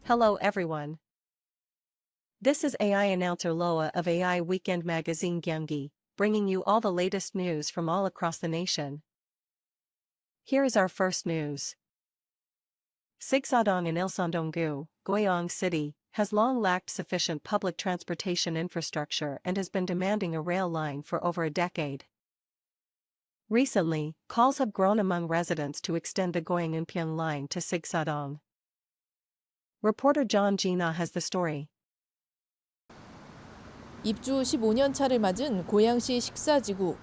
Hello everyone. This is AI announcer Loa of AI Weekend Magazine Gyeonggi, bringing you all the latest news from all across the nation. Here is our first news. Sigsadong in Ilsandong-gu, Goyang City, has long lacked sufficient public transportation infrastructure and has been demanding a rail line for over a decade. Recently, calls have grown among residents to extend the Goyang-Eunpyeong line to Sigsadong. Reporter John Gina has the story. 입주 15년 차를 맞은 고양시 식사지구.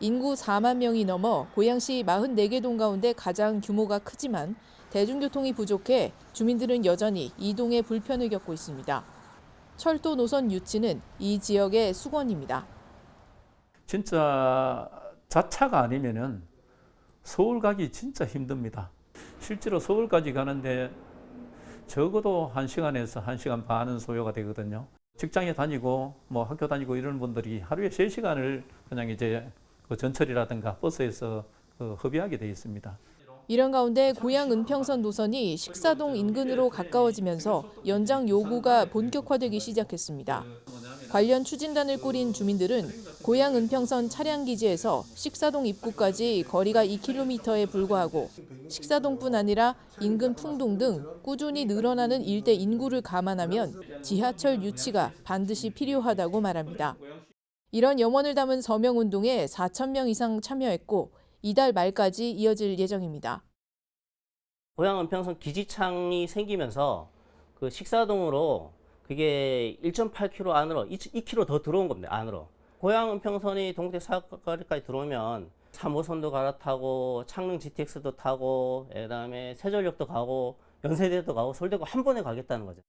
인구 4만 명이 넘어 고양시 44개 동 가운데 가장 규모가 크지만 대중교통이 부족해 주민들은 여전히 이동에 불편을 겪고 있습니다. 철도 노선 유치는 이 지역의 수건입니다. 진짜 자차가 아니면은 서울 가기 진짜 힘듭니다. 실제로 서울까지 가는데 적어도 1시간에서 1시간 반은 소요가 되거든요. 직장에 다니고 뭐 학교 다니고 이런 분들이 하루에 3시간을 그냥 이제 그 전철이라든가 버스에서 허비하게 돼 있습니다. 이런 가운데 고양 은평선 노선이 식사동 인근으로 가까워지면서 연장 요구가 본격화되기 시작했습니다. 관련 추진단을 꾸린 주민들은 고양 은평선 차량기지에서 식사동 입구까지 거리가 2km에 불과하고 식사동뿐 아니라 인근 풍동 등 꾸준히 늘어나는 일대 인구를 감안하면 지하철 유치가 반드시 필요하다고 말합니다. 이런 염원을 담은 서명운동에 4,000명 이상 참여했고 이달 말까지 이어질 예정입니다. 고양 은평선 기지창이 생기면서 그 식사동으로 그게 1.8km 안으로 2km 더 들어온 겁니다. 안으로. 고양 은평선이 동대 사거리까지 들어오면 3호선도 갈아타고 창릉 GTX도 타고 그다음에 세전역도 가고 연세대도 가고 서울대도 한 번에 가겠다는 거죠.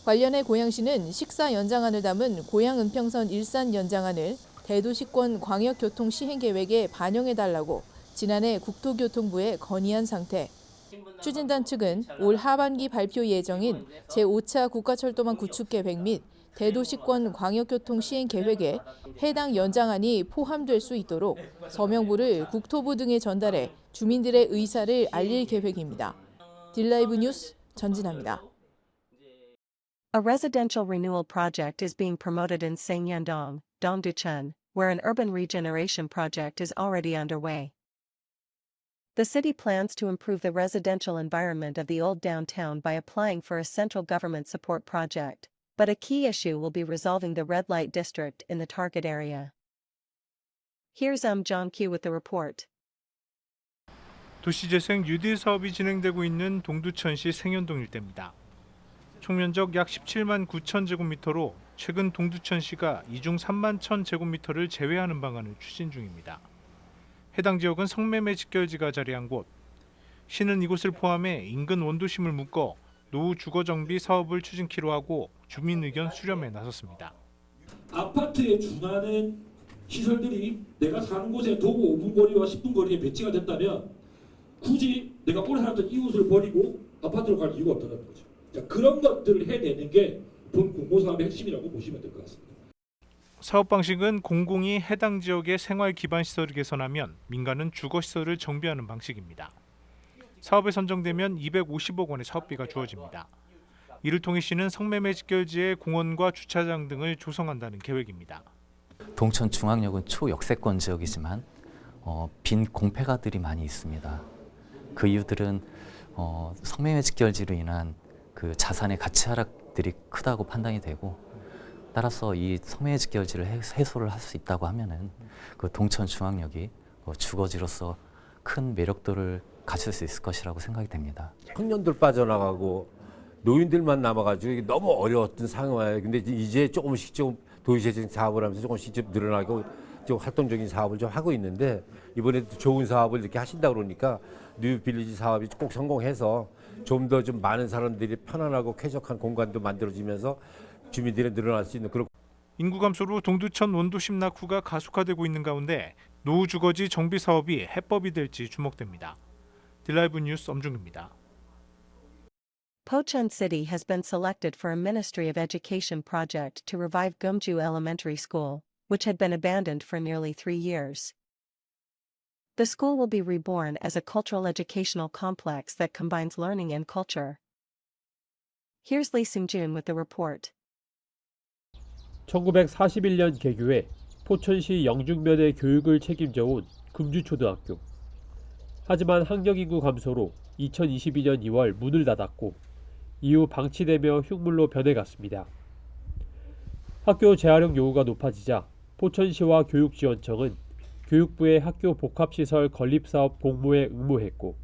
관련해 고양시는 식사 연장안을 담은 고양 은평선 일산 연장안을 대도시권 광역교통 시행계획에 반영해달라고 지난해 국토교통부에 건의한 상태. 추진단 측은 올 하반기 발표 예정인 제5차 국가철도망 구축계획 및 대도시권 광역교통 시행계획에 해당 연장안이 포함될 수 있도록 서명부를 국토부 등에 전달해 주민들의 의사를 알릴 계획입니다. 딜라이브 뉴스 전진아입니다. A residential renewal project is being promoted in Sangyandong, Dongducheon, where an urban regeneration project is already underway. The city plans to improve the residential environment of the old downtown by applying for a central government support project, but a key issue will be resolving the red light district in the target area. Here's Jong-kyu with the report. 도시재생 뉴딜 사업이 진행되고 있는 동두천시 생현동 일대입니다. 총면적 약 17만 9천 제곱미터로 최근 동두천시가 이중 3만 1천 제곱미터를 제외하는 방안을 추진 중입니다. 해당 지역은 성매매 직결지가 자리한 곳. 시는 이곳을 포함해 인근 원도심을 묶어 노후 주거 정비 사업을 추진키로 하고 주민 의견 수렴에 나섰습니다. 아파트에 준하는 시설들이 내가 사는 곳에 도보 5분 거리와 10분 거리에 배치가 됐다면 굳이 내가 오래 살았던 이웃을 버리고 아파트로 갈 이유가 없다는 거죠. 자, 그런 것들을 해내는 게 본 공모사업의 핵심이라고 보시면 될 것 같습니다. 사업 방식은 공공이 해당 지역의 생활 기반 시설을 개선하면 민간은 주거 시설을 정비하는 방식입니다. 사업에 선정되면 250억 원의 사업비가 주어집니다. 이를 통해 시는 성매매 직결지에 공원과 주차장 등을 조성한다는 계획입니다. 동천중앙역은 초역세권 지역이지만 빈 공폐가들이 많이 있습니다. 그 이유들은 성매매 직결지로 인한 그 자산의 가치 하락들이 크다고 판단이 되고, 따라서 이 성매매 직결지를 해소를 할 수 있다고 하면은 그 동천중앙역이 주거지로서 큰 매력도를 갖출 수 있을 것이라고 생각이 됩니다. 청년들 빠져나가고 노인들만 남아가지고 너무 어려웠던 상황이에요. 근데 이제 조금씩 좀 도시재생 사업을 하면서 조금씩 좀 늘어나고 좀 활동적인 사업을 좀 하고 있는데, 이번에도 좋은 사업을 이렇게 하신다 그러니까 뉴빌리지 사업이 꼭 성공해서 좀 더 좀 많은 사람들이 편안하고 쾌적한 공간도 만들어지면서 주민들이 늘어날 수 있는 그런. 인구 감소로 동두천 원도심 낙후가 가속화되고 있는 가운데 노후 주거지 정비 사업이 해법이 될지 주목됩니다. 딜라이브 뉴스 엄중입니다. Pocheon City has been selected for a Ministry of Education project to revive Gumju Elementary School, which had been abandoned for nearly 3 years. The school will be reborn as a cultural educational complex that combines learning and culture. Here's Lee Seung-jun with the report. 1941년 개교해 포천시 영중면의 교육을 책임져온 금주초등학교. 하지만 학령인구 감소로 2022년 2월 문을 닫았고 이후 방치되며 흉물로 변해갔습니다. 학교 재활용 요구가 높아지자 포천시와 교육지원청은 교육부의 학교 복합시설 건립사업 공모에 응모했고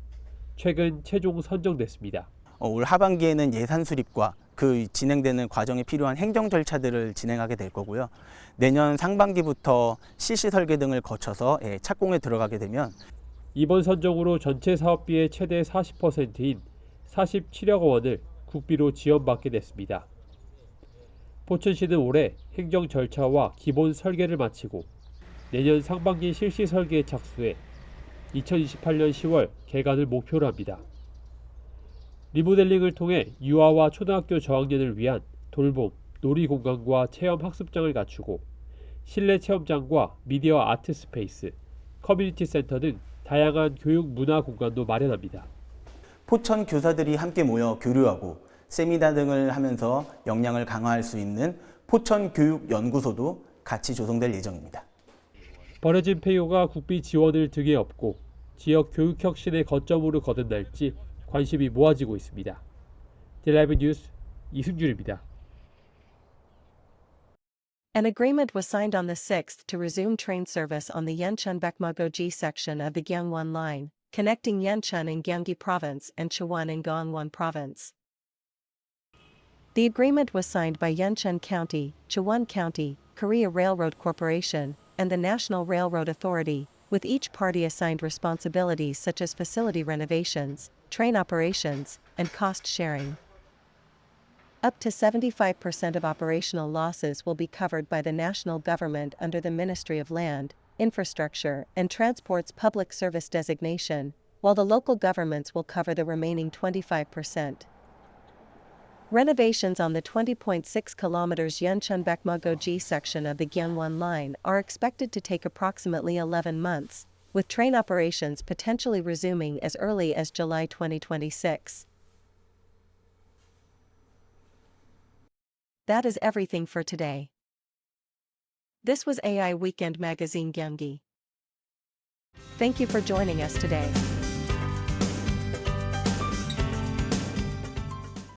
최근 최종 선정됐습니다. 올 하반기에는 예산 수립과 그 진행되는 과정에 필요한 행정 절차들을 진행하게 될 거고요. 내년 상반기부터 실시 설계 등을 거쳐서 착공에 들어가게 되면 이번 선정으로 전체 사업비의 최대 40%인 47억 원을 국비로 지원받게 됐습니다. 포천시는 올해 행정 절차와 기본 설계를 마치고 내년 상반기 실시 설계에 착수해 2028년 10월 개관을 목표로 합니다. 리모델링을 통해 유아와 초등학교 저학년을 위한 돌봄, 놀이공간과 체험학습장을 갖추고 실내 체험장과 미디어 아트 스페이스, 커뮤니티 센터 등 다양한 교육 문화 공간도 마련합니다. 포천 교사들이 함께 모여 교류하고 세미나 등을 하면서 역량을 강화할 수 있는 포천교육연구소도 같이 조성될 예정입니다. 버려진 폐교가 국비 지원을 등에 업고 지역 교육 혁신의 거점으로 거듭날지 관심이 모아지고 있습니다. 델라이브 뉴스 이승준입니다. An agreement was signed on the 6th to resume train service on the Yanchun-Bakmagoji section of the Gyeongwon Line, connecting Yanchun in Gyeonggi Province and Chawon in Gangwon Province. The agreement was signed by Yanchun County, Chawon County, Korea Railroad Corporation, and the National Railroad Authority, with each party assigned responsibilities such as facility renovations, train operations, and cost sharing. Up to 75% of operational losses will be covered by the national government under the Ministry of Land, Infrastructure, and Transport's Public Service designation, while the local governments will cover the remaining 25%. Renovations on the 20.6 kilometers Yanchun-Bakmagoji section of the Gyeongwon Line are expected to take approximately 11 months, with train operations potentially resuming as early as July 2026. That is everything for today. This was AI Weekend Magazine Gyeonggi. Thank you for joining us today.